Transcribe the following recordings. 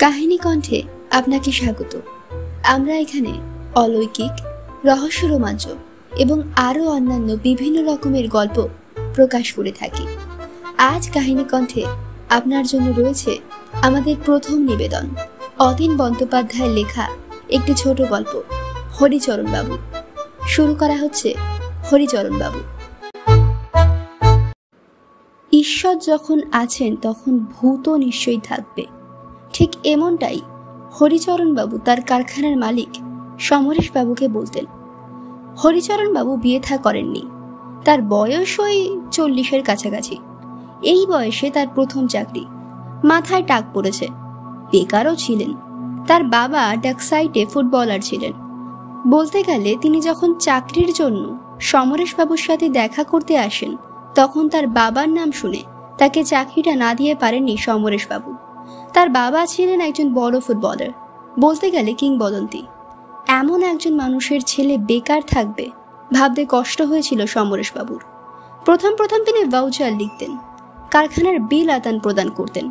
কাহিনী কণ্ঠে আপনাকে স্বাগত। আমরা এখানে অলৌকিক, রহস্য, রোমাঞ্চ এবং আরও অন্যান্য বিভিন্ন রকমের গল্প প্রকাশ করে থাকি। আজ কাহিনী কণ্ঠে আপনার জন্য রয়েছে আমাদের প্রথম নিবেদন, অতীন বন্দ্যোপাধ্যায়ের লেখা একটি ছোট গল্প, হরিচরণ বাবু। শুরু করা হচ্ছে হরিচরণ বাবু। ঈশ্বর যখন আছেন তখন ভূতও নিশ্চয়ই থাকবে। ঠিক এমনটাই হরিচরণবাবু তার কারখানার মালিক সমরেশবাবুকে বলতেন। হরিচরণবাবু বিয়ে থা করেননি, তার বয়স ওই 40-এর কাছাকাছি। এই বয়সে তার প্রথম চাকরি, মাথায় টাক পড়েছে, বেকারও ছিলেন। তার বাবা ডাকসাইটে ফুটবলার ছিলেন। বলতে গেলে তিনি যখন চাকরির জন্য সমরেশবাবুর সাথে দেখা করতে আসেন, তখন তার বাবার নাম শুনে তাকে চাকরিটা না দিয়ে পারেননি সমরেশবাবু। তার বাবা ছিলেন একজন বড় ফুটবলার, বলতে গেলে কিংবদন্তি। এমন একজন মানুষের ছেলে বেকার থাকবে ভাবতে কষ্ট হয়েছিল সমরেশবাবুর। প্রথম তিনি ভাউচার লিখতেন, কারখানার বিল আদান প্রদান করতেন।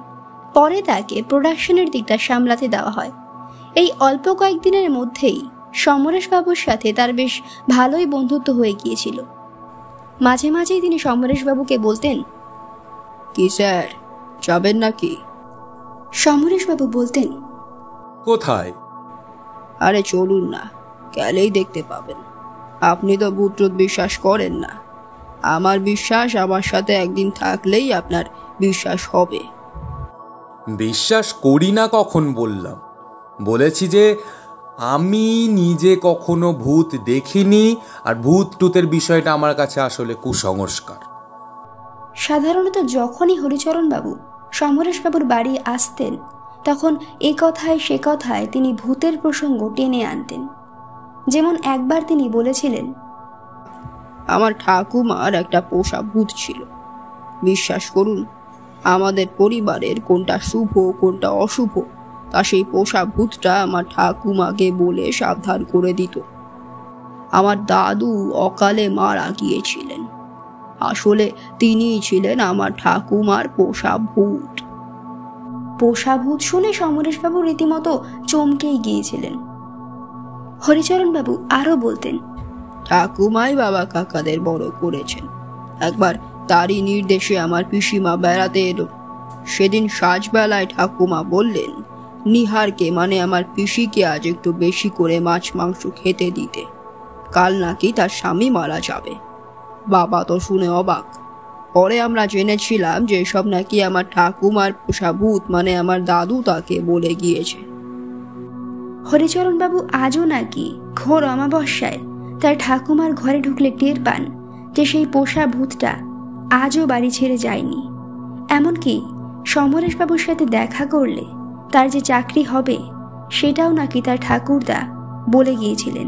পরে তাকে প্রোডাকশনের দিকটা সামলাতে দেওয়া হয়। এই অল্প কয়েকদিনের মধ্যেই সমরেশবাবুর সাথে তার বেশ ভালোই বন্ধুত্ব হয়ে গিয়েছিল। মাঝে মাঝেই তিনি সমরেশবাবুকে বলতেন, কি স্যার, যাবেন নাকি? সমরেশবাবু বলতেন, কোথায়? আরে চলুন না, গেলেই দেখতে পাবেন। আপনি তো ভূত বিশ্বাস করেন না। আমার বিশ্বাস আমার সাথে একদিন থাকলেই আপনার বিশ্বাস হবে। বিশ্বাস করি না কখন বললাম? বলেছি যে আমি নিজে কখনো ভূত দেখিনি, আর ভূত টুতের বিষয়টা আমার কাছে আসলে কুসংস্কার। সাধারণত যখনই হরিচরণবাবু সমরেশবাবুর বাড়ি আসতেন, তখন এ কথায় সে কথায় তিনি ভূতের প্রসঙ্গ টেনে আনতেন। যেমন একবার তিনি বলেছিলেন, আমার ঠাকুমার একটা পোষা ভূত ছিল। বিশ্বাস করুন, আমাদের পরিবারের কোনটা শুভ কোনটা অশুভ তা সেই পোষা ভূতটা আমার ঠাকুমাকে বলে সাবধান করে দিত। আমার দাদু অকালে মারা গিয়েছিলেন। আসলে তিনিই ছিলেন আমার ঠাকুমার পোষা ভূত। পোষা ভূত শুনে সমরেশবাবু রীতিমতো চমকেই গিয়েছিলেন। হরিচরণবাবু আরও বলতেন, ঠাকুমাই বাবা কাকাদের বড় করেছেন। একবার তারই নির্দেশে আমার পিসিমা বেড়াতে এলো। সেদিন সাজবেলায় ঠাকুমা বললেন নিহারকে, মানে আমার পিসিকে, আজ একটু বেশি করে মাছ মাংস খেতে দিতে। কাল নাকি তার স্বামী মারা যাবে। বাবা তো শুনে অবাক। পরে আমরা জেনেছিলাম যে সব নাকি আমার ঠাকুমার পোষা ভূত, মানে আমার দাদু তাকে বলে গিয়েছে। হরিচরণবাবু আজও নাকি ঘোর অমাবস্যায় তার ঠাকুমার ঘরে ঢুকলে টের পান যে সেই পোষা ভূতটা আজও বাড়ি ছেড়ে যায়নি। এমনকি সমরেশবাবুর সাথে দেখা করলে তার যে চাকরি হবে সেটাও নাকি তার ঠাকুরদা বলে গিয়েছিলেন।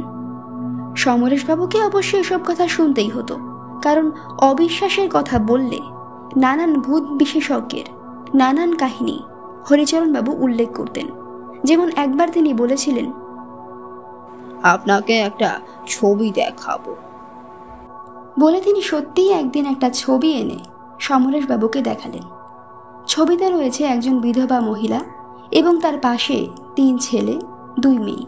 সমরেশবাবুকে অবশ্যই এসব কথা শুনতেই হতো, কারণ অবিশ্বাসের কথা বললে নানান ভূত বিশেষজ্ঞের নানান কাহিনী হরিচরণবাবু উল্লেখ করতেন। যেমন একবার তিনি বলেছিলেন, আপনাকে একটা ছবি দেখাবো বলে তিনি সত্যিই একদিন একটা ছবি এনে সমরেশবাবুকে দেখালেন। ছবিতে রয়েছে একজন বিধবা মহিলা এবং তার পাশে 3 ছেলে 2 মেয়ে।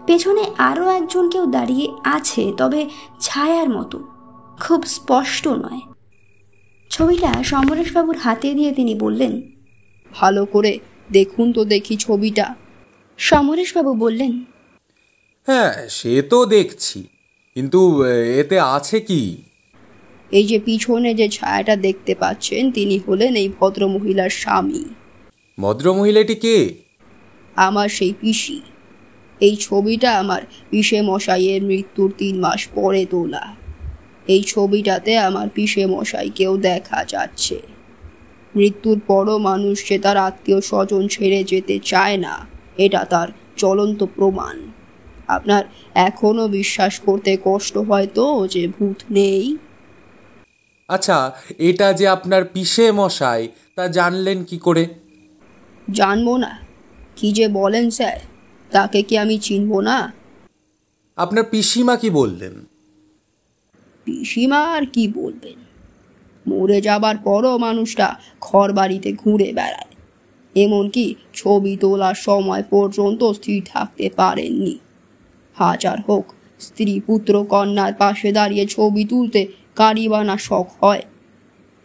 পেছনে আরও একজন কেউ দাঁড়িয়ে আছে, তবে ছায়ার মতো, খুব স্পষ্ট নয়। ছবিটা সমরেশবাবুর হাতে দিয়ে তিনি বললেন, ভালো করে দেখুন তো দেখি ছবিটা। সমরেশবাবু বললেন, হ্যাঁ, সে তো দেখছি, কিন্তু এতে আছে কি? এই যে পিছনে যে ছায়াটা দেখতে পাচ্ছেন, তিনি হলেন এই ভদ্রমহিলার স্বামী। ভদ্রমহিলাটি কে? আমার সেই পিসি। এই ছবিটা আমার পিসে মশাইয়ের মৃত্যুর 3 মাস পরে তোলা। এই ছবিটাতে আমার পিসে মশাইকেও দেখা যাচ্ছে। মৃত্যুর পরও মানুষ যে তার আত্মীয় স্বজন ছেড়ে যেতে চায় না, এটা তার জ্বলন্ত প্রমাণ। আপনার এখনো বিশ্বাস করতে কষ্ট হয় তো যে ভূত নেই? আচ্ছা, এটা যে আপনার পিসে মশাই, তা জানলেন কি করে? জানবো না? কি যে বলেন স্যার, তাকে কি আমি চিনব না? আপনার পিসিমা কি বললেন? পিসিমা আর কি বলবেন? মরে যাবার পরও মানুষটা ঘর বাড়িতে ঘুরে বেড়ায়। এমনকি ছবি তোলার সময় পর্যন্ত স্থির থাকতে পারেননি। হাজার হোক, স্ত্রী পুত্র কন্যার পাশে দাঁড়িয়ে ছবি তুলতে কারি বা না শখ হয়।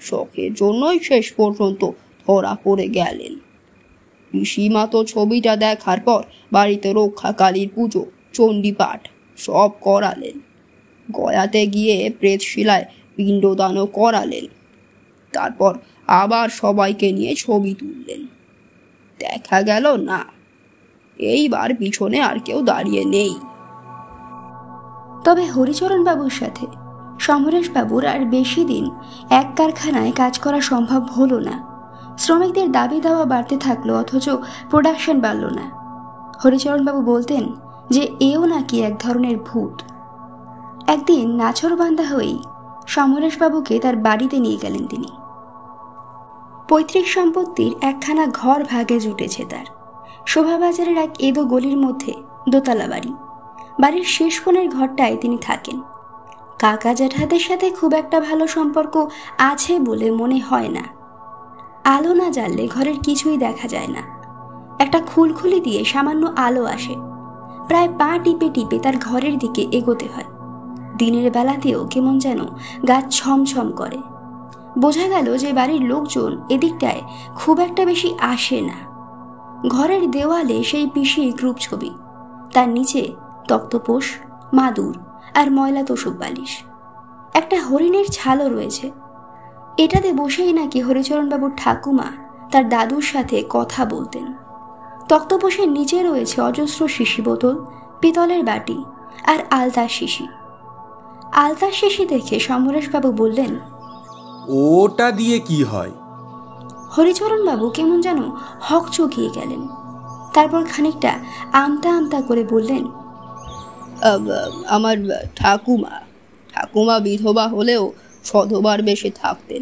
শখের জন্যই শেষ পর্যন্ত ধরা পড়ে গেলেন। পিসিমা তো ছবিটা দেখার পর বাড়িতে রক্ষাকালীর পুজো, চণ্ডীপাঠ সব করালেন। গয়াতে গিয়ে প্রেতশিলায় পিণ্ডদানও করালেন। তারপর আবার সবাইকে নিয়ে ছবি তুললেন। দেখা গেল না, এইবার পিছনে আর কেউ দাঁড়িয়ে নেই। তবে হরিচরণ বাবুর সাথে সমরেশ বাবুর আর বেশি দিন এক কারখানায় কাজ করা সম্ভব হলো না। শ্রমিকদের দাবি দাওয়া বাড়তে থাকলো, অথচ প্রোডাকশন বাড়ল না। হরিচরণ বাবু বলতেন যে এও নাকি এক ধরনের ভূত। একদিন নাছরবান্ধা হয়েই সমরেশ বাবুকে তার বাড়িতে নিয়ে গেলেন তিনি। পৈতৃক সম্পত্তির একখানা ঘর ভাগে জুটেছে তার। শোভাবাজারের এক এদো গলির মধ্যে দোতলা বাড়ি। বাড়ির শেষ কোণের ঘরটায় তিনি থাকেন। কাকা জ্যাঠাদের সাথে খুব একটা ভালো সম্পর্ক আছে বলে মনে হয় না। আলো না জ্বাললে ঘরের কিছুই দেখা যায় না। একটা খুলখুলি দিয়ে সামান্য আলো আসে। প্রায় পা টিপে টিপে তার ঘরের দিকে এগোতে হয়। দিনের বেলাতেও কেমন যেন গা ছমছম করে। বোঝা গেল যে বাড়ির লোকজন এদিকটায় খুব একটা বেশি আসে না। ঘরের দেওয়ালে সেই পিসির গ্রুপ ছবি, তার নিচে তক্তপোষ, মাদুর আর ময়লা তোষক বালিশ। একটা হরিণের ছালও রয়েছে। এটাতে বসেই নাকি হরিচরণবাবুর ঠাকুমা তার দাদুর সাথে কথা বলতেন। তক্তপোষের নিচে রয়েছে অজস্র শিশি বোতল, পিতলের বাটি আর আলতার শিশি। আলতার শিশি দেখে সমরেশবাবু বললেন, ওটা দিয়ে কি হয়? হরিচরণবাবু কেমন যেন হকচকিয়ে গেলেন। তারপর খানিকটা আমতা আমতা করে বললেন, আমার ঠাকুমা বিধবা হলেও সধবার বেশে থাকতেন।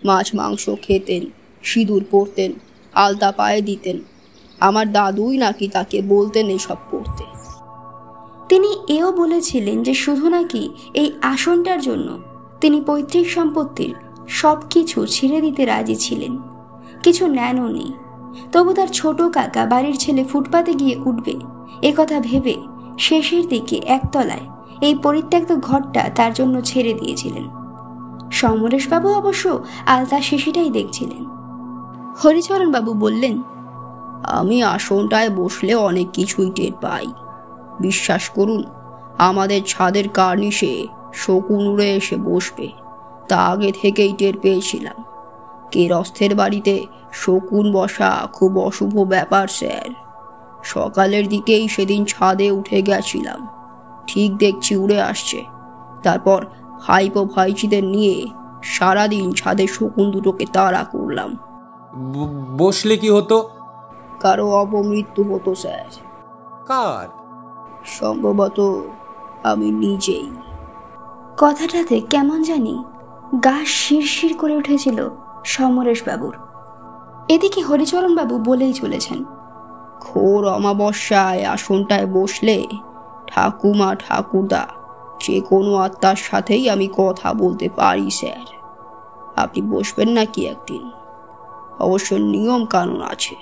মাছ মাংস খেতেন, সিঁদুর পরতেন, আলতা পায়ে দিতেন। আমার দাদুই নাকি তাকে বলতেন এসব করতে। তিনি এও বলেছিলেন যে শুধু নাকি এই আসনটার জন্য তিনি পৈতৃক সম্পত্তির সব কিছু ছেড়ে দিতে রাজি ছিলেন। কিছু নেনও নেই। তবু তার ছোট কাকা বাড়ির ছেলে ফুটপাতে গিয়ে উঠবে এ কথা ভেবে শেষের দিকে একতলায় এই পরিত্যক্ত ঘরটা তার জন্য ছেড়ে দিয়েছিলেন। সমরেশবাবু অবশ্য আলতা শিশিটাই দেখছিলেন। হরিচরণবাবু বললেন, আমি আসনটায় বসলে অনেক কিছুই টের পাই। বিশ্বাস করুন, আমাদের ছাদের কার্নিশে শকুন উড়ে এসে বসবে তা আগে থেকেই টের পেয়েছিলাম। কেরস্থের বাড়িতে শকুন বসা খুব অশুভ ব্যাপার স্যার। সকালের দিকেই সেদিন ছাদে উঠে গেছিলাম, ঠিক দেখছি উড়ে আসছে। তারপর ভাইপো ভাইচিদের নিয়ে সারাদিন ছাদে শকুন দুটোকে তাড়া করলাম। বসলে কি হতো? কারো অপমৃত্যু হতো স্যার। কার? সম্ভবত আমি নিজেই। কথাটাতে কেমন জানি গা শিরশির করে উঠেছিল সমরেশবাবুর। এদিকে হরিচরণবাবু বলেই চলেছেন, ঘোর অমাবস্যায় আসনটায় বসলে ঠাকুমা ঠাকুরদা যে কোনো আত্মার সাথেই আমি কথা বলতে পারি স্যার। আপনি বসবেন নাকি একদিন? অবশ্য নিয়ম কানুন আছে।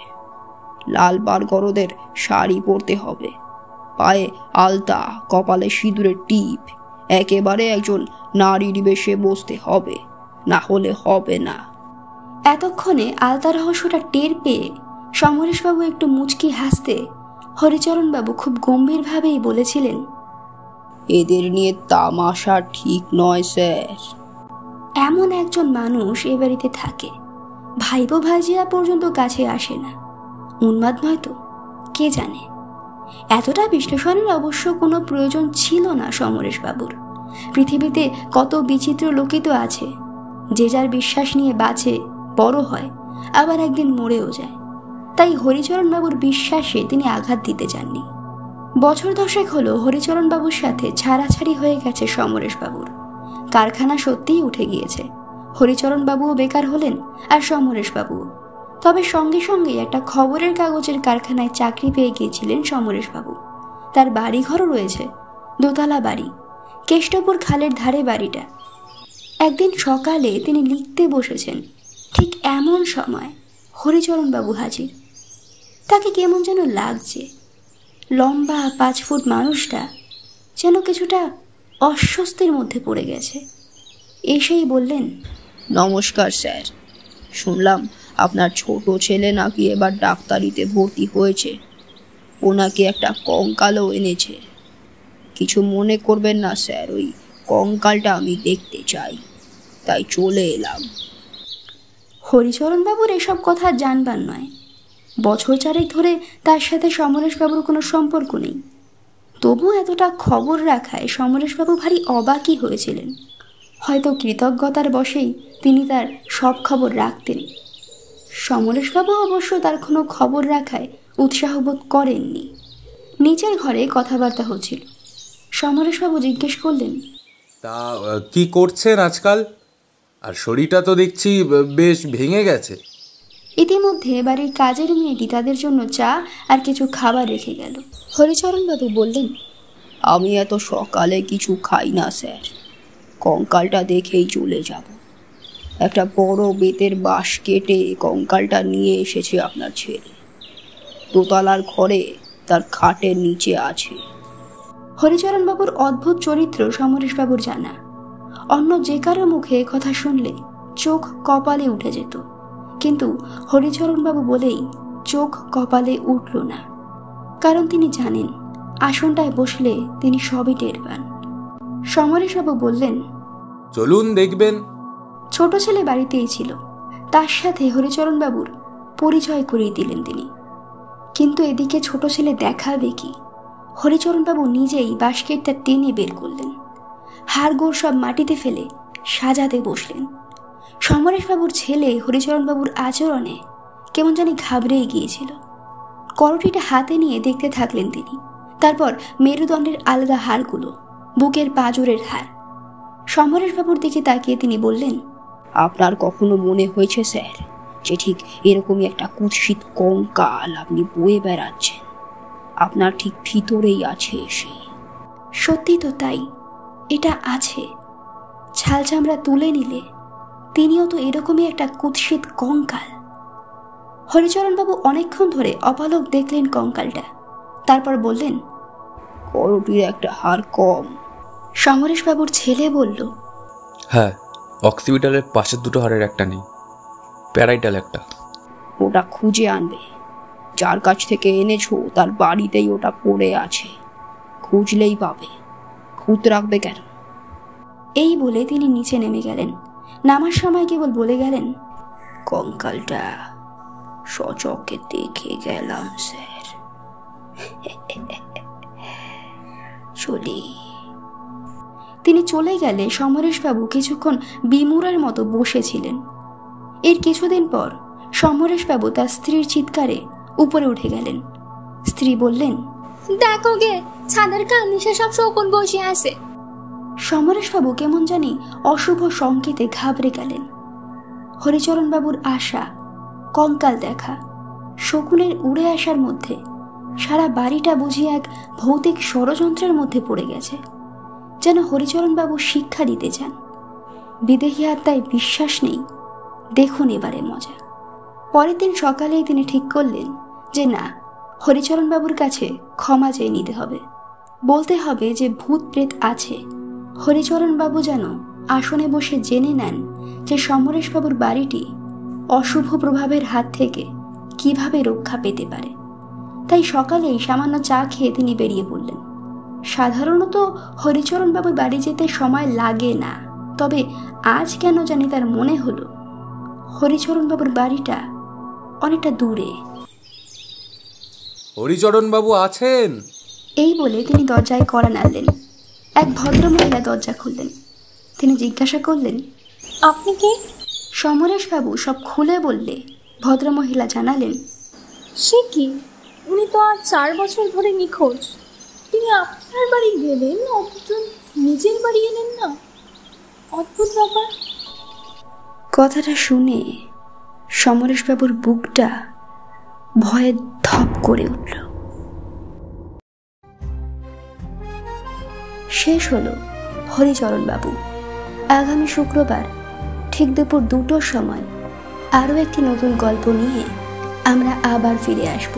লাল বারগরদের শাড়ি পরতে হবে, পায়ে আলতা, কপালে সিঁদুরের টিপ, একেবারে একজন নারীর বেশে বসতে হবে, না হলে হবে না। এতক্ষণে আলতা রহস্যটা টের পেয়ে সমরেশবাবু একটু মুচকি হাসতে হরিচরণবাবু খুব গম্ভীরভাবেই বলেছিলেন, এদের নিয়ে তামাশা ঠিক নয় স্যার। এমন একজন মানুষ এ বাড়িতে থাকে, ভাইপো ভাইজিয়া পর্যন্ত কাছে আসে না। উন্মাদ নয় তো? কে জানে। এতটা বিশ্লেষণের অবশ্য কোনো প্রয়োজন ছিল না সমরেশবাবুর। পৃথিবীতে কত বিচিত্র লোকই তো আছে, যে যার বিশ্বাস নিয়ে বাঁচে, বড় হয়, আবার একদিন মরেও যায়। তাই হরিচরণবাবুর বিশ্বাসে তিনি আঘাত দিতে চাননি। বছর 10 হলো হরিচরণবাবুর সাথে ছাড়াছাড়ি হয়ে গেছে সমরেশবাবুর। কারখানা সত্যিই উঠে গিয়েছে। হরিচরণবাবুও বেকার হলেন, আর সমরেশবাবুও। তবে সঙ্গে সঙ্গে একটা খবরের কাগজের কারখানায় চাকরি পেয়ে গিয়েছিলেন সমরেশবাবু। তার বাড়িঘরও রয়েছে, দোতলা বাড়ি, কেষ্টপুর খালের ধারে বাড়িটা। একদিন সকালে তিনি লিখতে বসেছেন, ঠিক এমন সময় হরিচরণবাবু হাজির। তাকে কেমন যেন লাগছে। লম্বা 5 ফুট মানুষটা যেন কিছুটা অস্বস্তির মধ্যে পড়ে গেছে। এসেই বললেন, নমস্কার স্যার, শুনলাম আপনার ছোট ছেলে নাকি এবার ডাক্তারিতে ভর্তি হয়েছে। ওনাকে একটা কঙ্কালও এনেছে। কিছু মনে করবেন না স্যার, ওই কঙ্কালটা আমি দেখতে চাই, তাই চলে এলাম। হরিচরণবাবুর এসব কথা জানবার নয়। বছর 4 ধরে তার সাথে সমরেশবাবুর কোনো সম্পর্ক নেই। তবু এতটা খবর রাখায় সমরেশবাবু ভারী অবাকই হয়েছিলেন। হয়তো কৃতজ্ঞতার বশেই তিনি তার সব খবর রাখতেন। সমরেশবাবু অবশ্য তার কোনো খবর রাখায় উৎসাহ বোধ করেননি। নিচের ঘরে কথাবার্তা হচ্ছিল। সমরেশবাবু জিজ্ঞেস করলেন, তা কি করছেন আজকাল? আর শরীরটা তো দেখছি বেশ ভেঙে গেছে। ইতিমধ্যে বাড়ির কাজের মেয়েটি তাদের জন্য চা আর কিছু খাবার রেখে গেল। হরিচরণবাবু বললেন, আমি এত সকালে কিছু খাই না স্যার, কঙ্কালটা দেখেই চলে যাব। একটা বড় বেতের বাঁশ কেটে কঙ্কালটা নিয়ে এসেছে আপনার ছেলে। দোতলার ঘরে তার খাটের নিচে আছে। হরিচরণবাবুর অদ্ভুত চরিত্র সমরেশবাবুর জানা। অন্য যে কারো মুখে কথা শুনলে চোখ কপালে উঠে যেত, কিন্তু হরিচরণবাবু বলেই চোখ কপালে উঠল না। কারণ তিনি জানেন আসনটায় বসলে তিনি সবই টের পান। সমরেশবাবু বললেন, চলুন দেখবেন। ছোট ছেলে বাড়িতেই ছিল। তার সাথে হরিচরণবাবুর পরিচয় করিয়ে দিলেন তিনি। কিন্তু এদিকে ছোট ছেলে দেখাবে কি? হরিচরণবাবু নিজেই বাস্কেটটা টেনে বের করলেন। হাড়গোড় সব মাটিতে ফেলে সাজাতে বসলেন। সমরেশবাবুর ছেলে হরিচরণবাবুর আচরণে কেমন জানি ঘাবড়েই গিয়েছিল। করটিটা হাতে নিয়ে দেখতে থাকলেন তিনি। তারপর মেরুদণ্ডের আলগা হাড়গুলো, বুকের পাঁজরের হাড়। সমরেশবাবুর দিকে তাকিয়ে তিনি বললেন, আপনার কখনো মনে হয়েছে স্যার যে ঠিক এরকমই একটা কুৎসিত কঙ্কাল আপনি বয়ে বেড়াচ্ছেন? আপনার ঠিক ভিতরেই আছে সে। সত্যি তো তাই, এটা আছে। ছাল চামড়া তুলে নিলে তিনিও তো এরকমই একটা কুৎসিত কঙ্কাল। হরিচরণবাবু অনেকক্ষণ ধরে অপালক দেখলেন কঙ্কালটা। তারপর বললেন, করটির একটা হাড় কম। সমরেশবাবুর ছেলে বলল, হ্যাঁ, অক্সিপিটালের পাশের 2টো হাড়ের একটা নেই, প্যারাইটাল একটা। ওটা খুঁজে আনবে। যার কাছ থেকে এনেছো তার বাড়িতেই ওটা পড়ে আছে, খুঁজলেই পাবে। খুঁত রাখবে কেন? এই বলে তিনি নিচে নেমে গেলেন। নামার সময় কেবল বলে গেলেন, কঙ্কালটা সচক্ষে দেখে গেলাম স্যার। চলি। তিনি চলে গেলে সমরেশবাবু কিছুক্ষণ বিমূঢ়ের মতো বসেছিলেন। এর কিছুদিন পর সমরেশবাবু তার স্ত্রীর চিৎকারে উপরে উঠে গেলেন। স্ত্রী বললেন, দেখো গে, ছাদের কার্নিশে সব শকুন বসে আছে। সমরেশবাবু কেমন জানি অশুভ সংকেতে ঘাবড়ে গেলেন। হরিচরণবাবুর আশা কঙ্কাল দেখা, শকুনের উড়ে আসার মধ্যে সারা বাড়িটা বুঝি এক ভৌতিক ষড়যন্ত্রের মধ্যে পড়ে গেছে। যেন হরিচরণবাবু শিক্ষা দিতে চান, বিদেহী আত্মায় বিশ্বাস নেই, দেখুন এবারে মজা। পরের দিন সকালেই তিনি ঠিক করলেন যে না, হরিচরণবাবুর কাছে ক্ষমা চেয়ে নিতে হবে। বলতে হবে যে ভূত প্রেত আছে। হরিচরণবাবু যেন আসনে বসে জেনে নেন যে সমরেশবাবুর বাড়িটি অশুভ প্রভাবের হাত থেকে কিভাবে রক্ষা পেতে পারে। তাই সকালেই সামান্য চা খেয়ে তিনি বেরিয়ে পড়লেন। সাধারণত হরিচরণবাবুর বাড়ি যেতে সময় লাগে না, তবে আজ কেন জানি তার মনে হলো হরিচরণবাবুর বাড়িটা অনেকটা দূরে। হরিচরণবাবু আছেন? এই বলে তিনি দরজায় কড়া নাড়লেন। এক ভদ্রমহিলা দরজা খুললেন। তিনি জিজ্ঞাসা করলেন, আপনি কি? সমরেশবাবু সব খুলে বললে ভদ্রমহিলা জানালেন, সে কি, উনি তো আজ 4 বছর ধরে নিখোঁজ। তিনি আপনার বাড়ি গেলেন অথচ নিজের বাড়ি এলেন না, অদ্ভুত ব্যাপার। কথাটা শুনে সমরেশবাবুর বুকটা ভয়ে ধপ করে উঠল। শেষ হলো হরিচরণবাবু। আগামী শুক্রবার ঠিক দুপুর 2টোর সময় আরও একটি নতুন গল্প নিয়ে আমরা আবার ফিরে আসব।